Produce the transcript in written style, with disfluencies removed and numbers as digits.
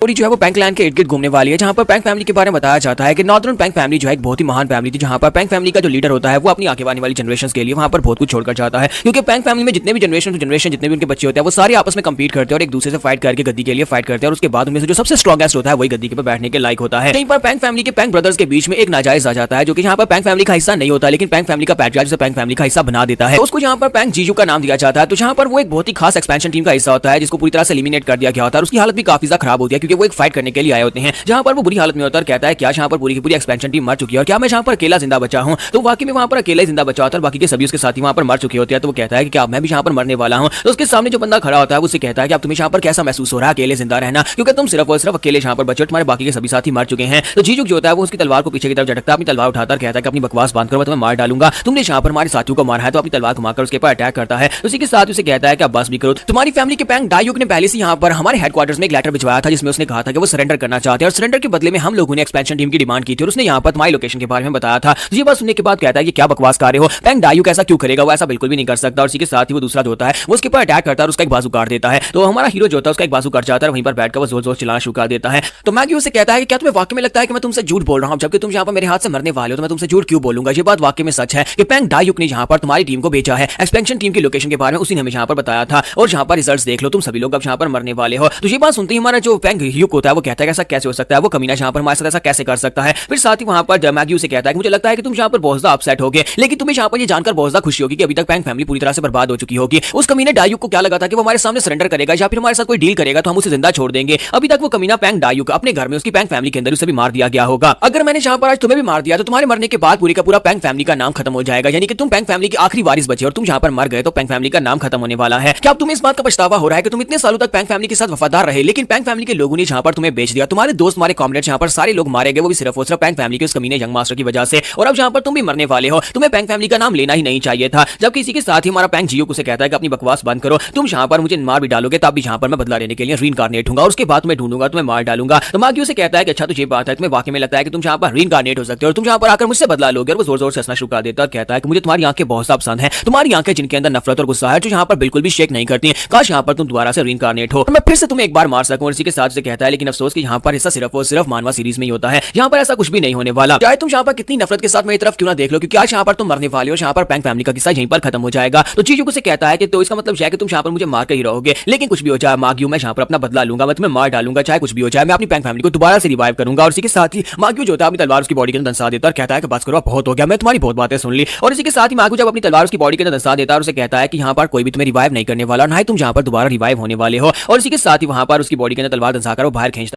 Story जो है वो पैंग क्लैन के इर्द-गिर्द घूमने वाली है, जहां पर पैंग फैमिली के बारे में बताया जाता है कि नॉर्दर्न पैंग फैमिली जो है एक बहुत ही महान फैमिली थी, जहां पर पैंग फैमिली का जो लीडर होता है वो अपनी आगे आने वाली जनरेशंस के लिए वहां पर बहुत कुछ छोड़कर जाता है, क्योंकि पैंग फैमिली में जितने भी जनरेशन जितने भी उनके बच्चे होते हैं वो सारे आपस में कंपीट करते हैं और एक दूसरे से फाइट करके गद्दी के लिए फाइट करते हैं, और उसके बाद उनमें से जो सबसे स्ट्रॉन्गेस्ट होता है वही गद्दी के पर बैठने के लायक होता है। कहीं पर पैंग फैमिली के पैंग ब्रदर्स के बीच में एक नाजायज आ जाता है, जो कि यहाँ पर पैंग फैमिली का हिस्सा नहीं होता, लेकिन पैंग फैमिली का पैट्रियार्क जिसे पैंग फैमिली का हिस्सा बना देता है। उसको यहाँ पर पैंग जीजू का नाम दिया जाता है, तो जहाँ पर वो एक बहुत ही खास एक्सपेंशन टीम का हिस्सा होता है, जिसको पूरी तरह से एलिमिनेट कर दिया गया होता है। उसकी हालत भी काफी ज्यादा खराब होती है, क्योंकि वो एक फाइट करने के लिए आए होते हैं, जहाँ पर वो बुरी हालत में होता है और कहता है क्या यहाँ पर पूरी की पूरी एक्सपेंशन टीम मर चुकी है और क्या मैं यहाँ पर अकेला जिंदा बचा हूँ। तो वाकई में वहाँ पर अकेला जिंदा बचा होता है और बाकी के सभी उसके साथी वहाँ पर मर चुके होते हैं। तो वो कहता है कि क्या मैं भी यहाँ पर मरने वाला हूँ। तो उसके सामने जो बंदा खड़ा होता है उससे कहता है कि अब तुम्हें यहाँ पर कैसा महसूस हो रहा है अकेले जिंदा रहना, क्योंकि तुम सिर्फ और सिर्फ अकेले यहाँ पर बचे, तुम्हारे बाकी के सभी साथी मर चुके हैं। तो जीजू जो होता है वो उसकी तलवार को पीछे की तरफ झटकता है, अपनी तलवार उठाकर कहता है कि अपनी बकवास बांध कर मैं तुम्हें मार डालूंगा, तुमने यहाँ पर हमारे साथियों को मारा है। तो अपनी तलवार घुमाकर उसके ऊपर अटैक करता है। उसी के साथ उसे कहता है कि अब बस भी करो, तुम्हारी फैमिली के पैंग डायुक ने पहले से यहाँ पर हमारे हेडक्वार्टर्स में एक लेटर भिजवाया था, जिसमें उसने कहा था कि वो सरेंडर करना चाहते हैं और सरेंडर के बदले में हम लोगों ने एक्सपेंशन टीम की डिमांड की थी और उसने यहाँ पर तुम्हारी लोकेशन के बारे में बताया था। ये बात सुनने के बाद कहता है कि क्या बकवास कर रहे हो, पैंग डायुक ऐसा क्यों करेगा, वो ऐसा बिल्कुल भी नहीं कर सकता। और इसी के साथ ही वो दूसरा जो होता है वो उसके ऊपर अटैक करता है और उसका एक बाजू काट देता है। तो हमारा हीरो जो होता है उसका एक बाजू कट जाता है, वहीं पर बैठकर वो जोर जोर चिल्लाना शुरू कर देता है। तो मैगी उसे कहता है कि क्या तुम्हें वाकई में लगता है कि मैं तुमसे झूठ बोल रहा हूँ, जबकि तुम यहाँ पर मेरे हाथ से मरने वाले हो, तो मैं तुमसे झूठ क्यों बोलूंगा। ये बात वाकई में सच है कि पैंग डायुक ने यहाँ पर तुम्हारी टीम को भेजा है, एक्सपेंशन टीम की लोकेशन के बारे में उसी ने हमें यहाँ पर बताया था और यहाँ पर रिजल्ट्स देख लो, तुम सभी लोग अब यहाँ पर मरने वाले हो। तो ये बात सुनते ही हमारा जो पैंग ह्यूक होता है वो कहता है ऐसा कैसे हो सकता है, वो कमीना यहाँ पर हमारे साथ ऐसा कैसे कर सकता है। फिर साथ ही वहाँ पर मैगी उसे कहता है कि मुझे लगता है कि तुम यहाँ पर बहुत ज्यादा अपसेट हो गए, लेकिन तुम्हें यहाँ पर ये जानकर बहुत ज्यादा खुशी होगी कि अभी तक पैंग फैमिली पूरी तरह से बर्बाद हो चुकी होगी। उस कमीने डायुक को क्या लगा था कि वो हमारे सामने सरेंडर करेगा या फिर हमारे साथ कोई डील करेगा तो हम उसे जिंदा छोड़ देंगे। अभी तक वो कमीना पैंग डायुक अपने घर में उसकी पैंग फैमिली के अंदर उसे भी मार दिया गया होगा। अगर मैंने यहाँ पर आज तुम्हें भी मार दिया तो तुम्हारे मरने के बाद पूरी का पूरा पैंग फैमिली का नाम खत्म हो जाएगा, यानी कि तुम पैंग फैमिली की आखिरी वारिस बचे और तुम यहाँ पर मर गए तो पैंग फैमिली का नाम खत्म होने वाला है। क्या अब तुम्हें इस बात का पछतावा हो रहा है कि तुम इतने सालों तक पैंग फैमिली के साथ वफादार रहे, लेकिन पैंग फैमिली के लोगों ने यहाँ पर तुम्हें बेच दिया, तुम्हारे दोस्त तुम्हारे कॉमरेड्स यहाँ पर सारे लोग मारे गए, वो भी सिर्फ और सिर्फ पैंग फैमिली के उस कमीने यंग मास्टर की वजह से, और अब यहाँ पर तुम भी मरने वाले हो। तुम्हें पैंग फैमिली का नाम लेना ही नहीं चाहिए था। जबकि इसी के साथ ही हमारा पैंग जियो उसे कहता है कि अपनी बकवास बंद करो, तुम यहाँ पर मुझे मार भी डालोगे तब भी यहाँ पर मैं बदला लेने के लिए रीइंकार्नेट हूंगा और उसके बाद तुम्हें ढूंढूंगा, तुम्हें मार डालूंगा। तो मागी उसे कहता है कि अच्छा तो ये बात है, तुम्हें वाकई में लगता है कि तुम यहाँ पर रीइंकार्नेट हो सकते हो और तुम यहाँ पर आकर मुझसे बदला लोगे। और वो जोर जोर से हंसना शुरू कर देता है और कहता है कि मुझे तुम्हारी आंखें बहुत ज्यादा पसंद है, तुम्हारी आंखें जिनके अंदर नफरत और गुस्सा है, जो यहाँ पर बिल्कुल भी शेक नहीं करती, काश यहाँ पर तुम दोबारा से रीइंकार्नेट हो, मैं फिर से तुम्हें एक बार मार सकूं। और इसी के साथ से कहता है लेकिन अफसोस कि यहाँ पर हिस्सा सिर्फ और सिर्फ मानवा सीरीज में ही होता है, यहाँ पर ऐसा कुछ भी नहीं होने वाला, चाहे तुम यहाँ पर कितनी नफरत के साथ मेरी तरफ क्यों ना देख लो, क्योंकि आज यहाँ पर तुम मरने वाले हो, यहाँ पर पैंग फैमिली का किस्सा यहीं पर खत्म हो जाएगा। तो चीजों से कहता है कि तो इसका मतलब है कि तुम यहाँ पर मुझे मार कर ही रहोगे, लेकिन कुछ भी हो जाए मागियो मैं यहाँ पर अपना बदला लूंगा, मैं तुम्हें मार डालूंगा, चाहे कुछ भी हो जाए, मैं अपनी पैंग फैमिली को दोबारा से रिवाइव करूंगा। और इसी के साथ ही मागियो जो होता है अपनी तलवार उसकी बॉडी के अंदर दंसा देता है और कहता है कि बस करो बहुत हो गया, मैं तुम्हारी बहुत बातें सुन ली। और इसी के साथ ही मागियो जब अपनी तलवार उसकी बॉडी के अंदर दंसा देता है और उसे कहता है कि यहाँ पर कोई भी तुम्हें रिवाइव नहीं करने वाला, ना ही तुम यहाँ पर दोबारा रिवाइव होने वाले हो। और इसी के साथ ही वहां पर उसकी बॉडी के अंदर तलवार दंसाकर वो बाहर खींचता